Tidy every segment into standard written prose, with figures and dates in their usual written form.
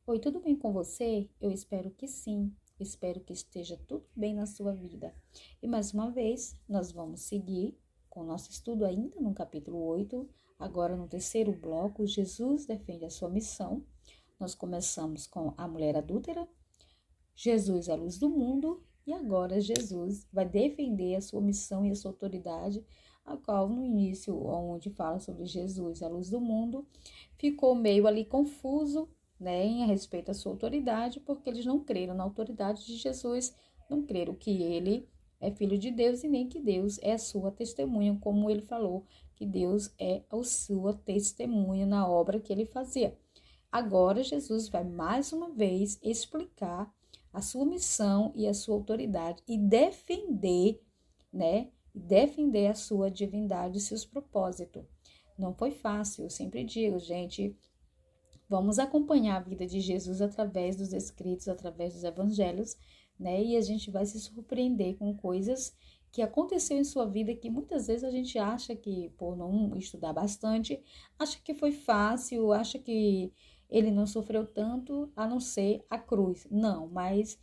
Oi, tudo bem com você? Eu espero que sim. Espero que esteja tudo bem na sua vida. E mais uma vez, nós vamos seguir com o nosso estudo ainda no capítulo 8. Agora no terceiro bloco, Jesus defende a sua missão. Nós começamos com a mulher adúltera, Jesus, a luz do mundo, e agora Jesus vai defender a sua missão e a sua autoridade, a qual no início, onde fala sobre Jesus, a luz do mundo, ficou meio ali confuso, né, em respeito à sua autoridade, porque eles não creram na autoridade de Jesus, não creram que ele é filho de Deus e nem que Deus é a sua testemunha, como ele falou, que Deus é a sua testemunha na obra que ele fazia. Agora Jesus vai mais uma vez explicar a sua missão e a sua autoridade e defender, né? Defender a sua divindade e seus propósitos. Não foi fácil, eu sempre digo, gente, vamos acompanhar a vida de Jesus através dos escritos, através dos evangelhos, né? E a gente vai se surpreender com coisas que aconteceu em sua vida que muitas vezes a gente acha que, por não estudar bastante, acha que foi fácil, acha que ele não sofreu tanto, a não ser a cruz. Não, mas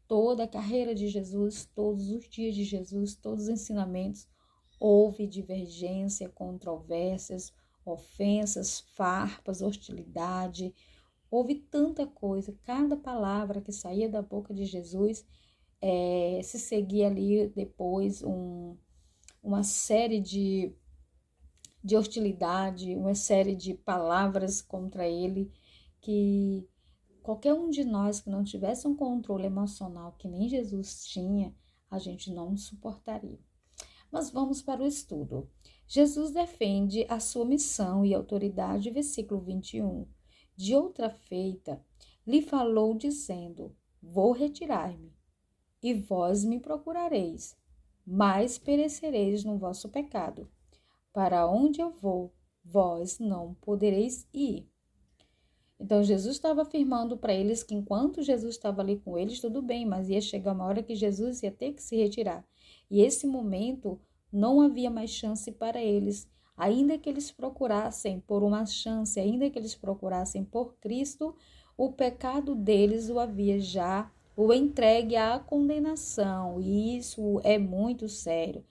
toda a carreira de Jesus, todos os dias de Jesus, todos os ensinamentos, houve divergência, controvérsias, ofensas, farpas, hostilidade. Houve tanta coisa, cada palavra que saía da boca de Jesus se seguia ali depois uma série de hostilidade, uma série de palavras contra ele, que qualquer um de nós que não tivesse um controle emocional que nem Jesus tinha, a gente não suportaria. Mas vamos para o estudo. Jesus defende a sua missão e autoridade, versículo 21. De outra feita, lhe falou dizendo: Vou retirar-me, e vós me procurareis, mas perecereis no vosso pecado. Para onde eu vou, vós não podereis ir. Então, Jesus estava afirmando para eles que enquanto Jesus estava ali com eles, tudo bem, mas ia chegar uma hora que Jesus ia ter que se retirar. E esse momento não havia mais chance para eles. Ainda que eles procurassem por uma chance, ainda que eles procurassem por Cristo, o pecado deles o havia já o entregue à condenação. E isso é muito sério,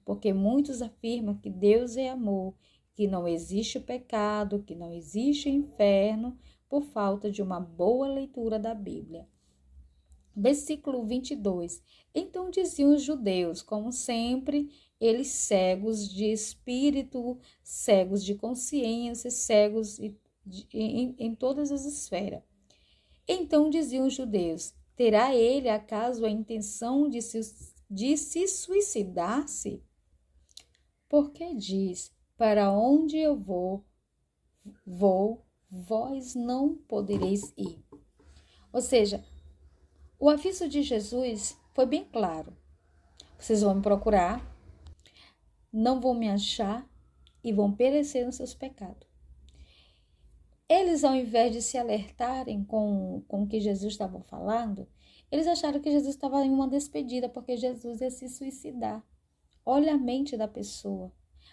porque muitos afirmam que Deus é amor, que não existe pecado, que não existe inferno, por falta de uma boa leitura da Bíblia. Versículo 22. Então diziam os judeus, como sempre, eles cegos de espírito, cegos de consciência, cegos em todas as esferas. Então diziam os judeus, terá ele acaso a intenção de se suicidar-se? Porque diz, para onde eu vou, vós não podereis ir. Ou seja, o aviso de Jesus foi bem claro. Vocês vão me procurar, não vão me achar e vão perecer nos seus pecados. Eles, ao invés de se alertarem com o que Jesus estava falando, eles acharam que Jesus estava em uma despedida, porque Jesus ia se suicidar. Olha a mente da pessoa.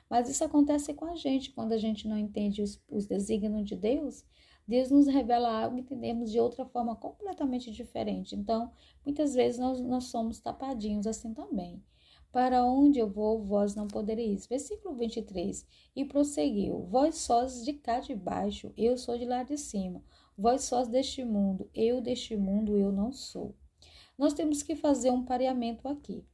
Mas isso acontece com a gente, quando a gente não entende os desígnios de Deus. Deus nos revela algo e entendemos de outra forma completamente diferente. Então, muitas vezes nós somos tapadinhos assim também. Para onde eu vou, vós não podereis. Versículo 23. E prosseguiu: Vós sós de cá de baixo, eu sou de lá de cima. Vós sós deste mundo, eu deste mundo, eu não sou. Nós temos que fazer um pareamento aqui.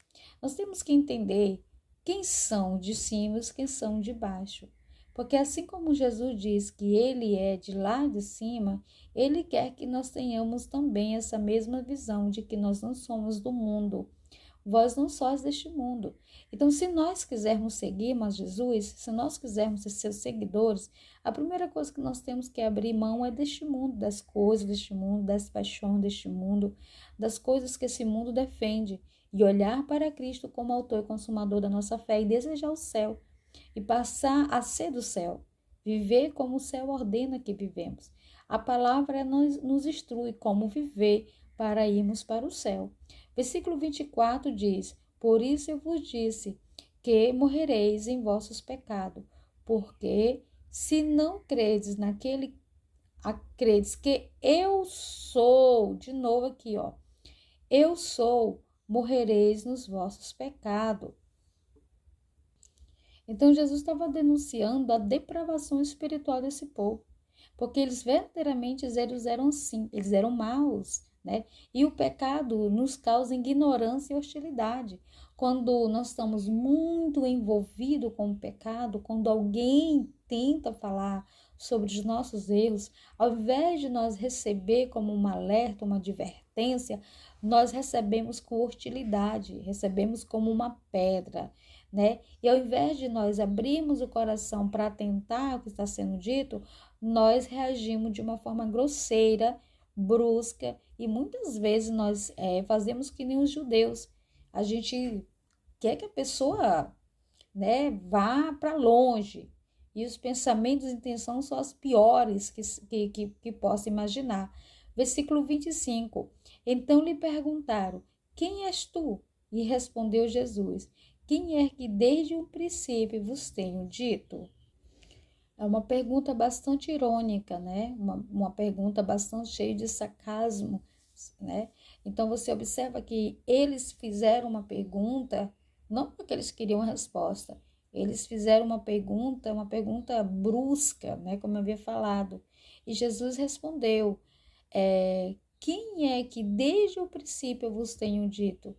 Nós temos que entender quem são de cima e quem são de baixo. Porque assim como Jesus diz que ele é de lá de cima, ele quer que nós tenhamos também essa mesma visão de que nós não somos do mundo. Vós não sois deste mundo. Então, se nós quisermos seguir mais Jesus, se nós quisermos ser seus seguidores, a primeira coisa que nós temos que abrir mão é deste mundo, das coisas deste mundo, das paixões deste mundo, das coisas que esse mundo defende, e olhar para Cristo como autor e consumador da nossa fé e desejar o céu, e passar a ser do céu, viver como o céu ordena que vivemos. A palavra nos instrui como viver para irmos para o céu. Versículo 24 diz: Por isso eu vos disse que morrereis em vossos pecados, porque se não credes naquele credes que eu sou, de novo aqui, ó, eu sou, morrereis nos vossos pecados. Então, Jesus estava denunciando a depravação espiritual desse povo, porque eles verdadeiramente eram assim, eles eram maus, né? E o pecado nos causa ignorância e hostilidade. Quando nós estamos muito envolvidos com o pecado, quando alguém tenta falar sobre os nossos erros, ao invés de nós receber como um alerta, uma advertência, nós recebemos com hostilidade, recebemos como uma pedra, né? E ao invés de nós abrirmos o coração para atentar ao que está sendo dito, nós reagimos de uma forma grosseira, brusca, e muitas vezes nós fazemos que nem os judeus. A gente quer que a pessoa, né, vá para longe, e os pensamentos e intenções são as piores que possa imaginar. Versículo 25. Então lhe perguntaram: quem és tu? E respondeu Jesus: quem é que desde o princípio vos tenho dito? É uma pergunta bastante irônica, né? Uma pergunta bastante cheia de sarcasmo, né? Então você observa que eles fizeram uma pergunta, não porque eles queriam a resposta, eles fizeram uma pergunta brusca, né? Como eu havia falado. E Jesus respondeu: quem é que desde o princípio eu vos tenho dito?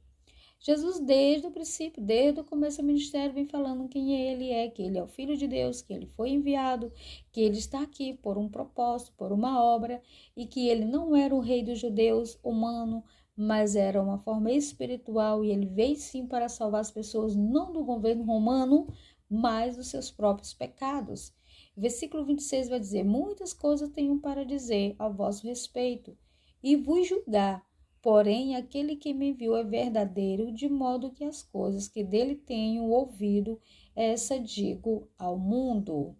Jesus, desde o princípio, desde o começo do ministério, vem falando quem ele é, que ele é o Filho de Deus, que ele foi enviado, que ele está aqui por um propósito, por uma obra, e que ele não era o rei dos judeus humano, mas era uma forma espiritual, e ele veio sim para salvar as pessoas, não do governo romano, mas dos seus próprios pecados. Versículo 26 vai dizer: muitas coisas tenho para dizer a vosso respeito, e vos julgar. Porém, aquele que me enviou é verdadeiro, de modo que as coisas que dele tenho ouvido, essa digo ao mundo.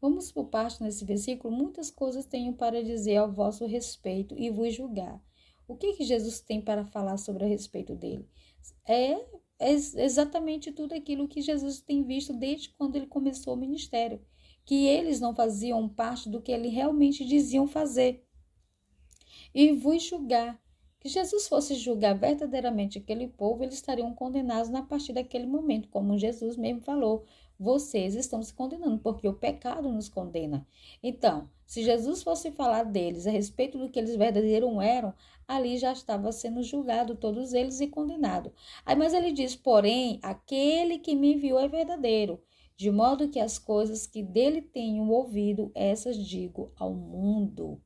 Vamos por parte nesse versículo. Muitas coisas tenho para dizer ao vosso respeito e vos julgar. O que Jesus tem para falar sobre a respeito dele? É exatamente tudo aquilo que Jesus tem visto desde quando ele começou o ministério, que eles não faziam parte do que ele realmente diziam fazer. E vos julgar. Que Jesus fosse julgar verdadeiramente aquele povo, eles estariam condenados na partir daquele momento, como Jesus mesmo falou. Vocês estão se condenando, porque o pecado nos condena. Então, se Jesus fosse falar deles a respeito do que eles verdadeiramente eram, ali já estava sendo julgado todos eles e condenado. Aí, mas ele diz: porém, aquele que me enviou é verdadeiro, de modo que as coisas que dele tenho ouvido, essas digo ao mundo.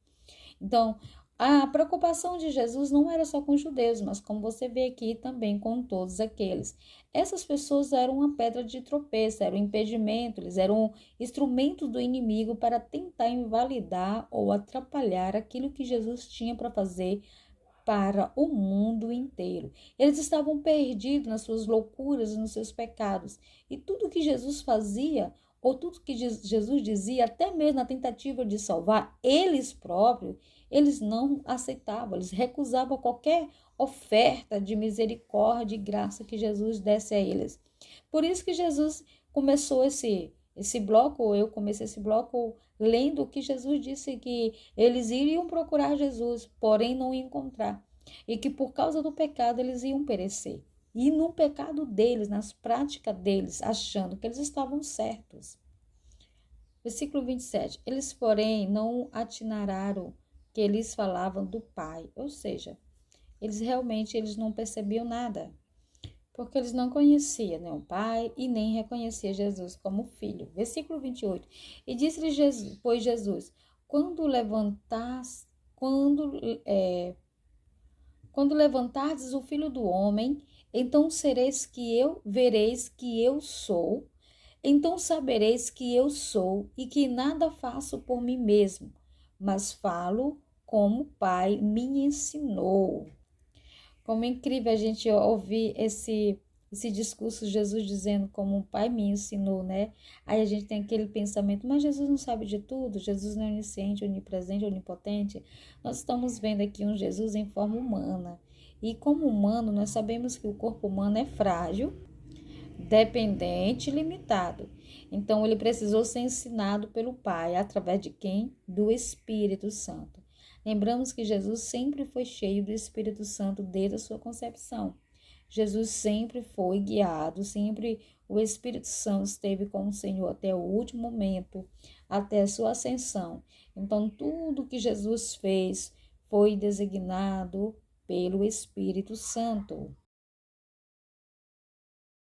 Então, a preocupação de Jesus não era só com os judeus, mas como você vê aqui também com todos aqueles. Essas pessoas eram uma pedra de tropeço, eram um impedimento, eles eram instrumentos do inimigo para tentar invalidar ou atrapalhar aquilo que Jesus tinha para fazer para o mundo inteiro. Eles estavam perdidos nas suas loucuras e nos seus pecados. E tudo que Jesus fazia, ou tudo que Jesus dizia, até mesmo na tentativa de salvar eles próprios, eles não aceitavam, eles recusavam qualquer oferta de misericórdia e graça que Jesus desse a eles. Por isso que Jesus começou esse bloco, eu comecei esse bloco lendo o que Jesus disse, que eles iriam procurar Jesus, porém não iam encontrar, e que por causa do pecado eles iam perecer. E no pecado deles, nas práticas deles, achando que eles estavam certos. Versículo 27. Eles, porém, não atinararam que eles falavam do Pai, ou seja, eles não percebiam nada, porque eles não conheciam, né, o Pai e nem reconheciam Jesus como filho. Versículo 28. E disse-lhe Jesus, pois Jesus, quando levantardes o Filho do Homem, então vereis que eu sou, então sabereis que eu sou e que nada faço por mim mesmo, mas falo como o Pai me ensinou. Como é incrível a gente ouvir esse discurso, Jesus dizendo como o Pai me ensinou, né? Aí a gente tem aquele pensamento, mas Jesus não sabe de tudo, Jesus não é onisciente, onipresente, onipotente. Nós estamos vendo aqui um Jesus em forma humana. E como humano, nós sabemos que o corpo humano é frágil, dependente e limitado. Então, ele precisou ser ensinado pelo Pai, através de quem? Do Espírito Santo. Lembramos que Jesus sempre foi cheio do Espírito Santo desde a sua concepção. Jesus sempre foi guiado, sempre o Espírito Santo esteve com o Senhor até o último momento, até a sua ascensão. Então, tudo que Jesus fez foi designado pelo Espírito Santo.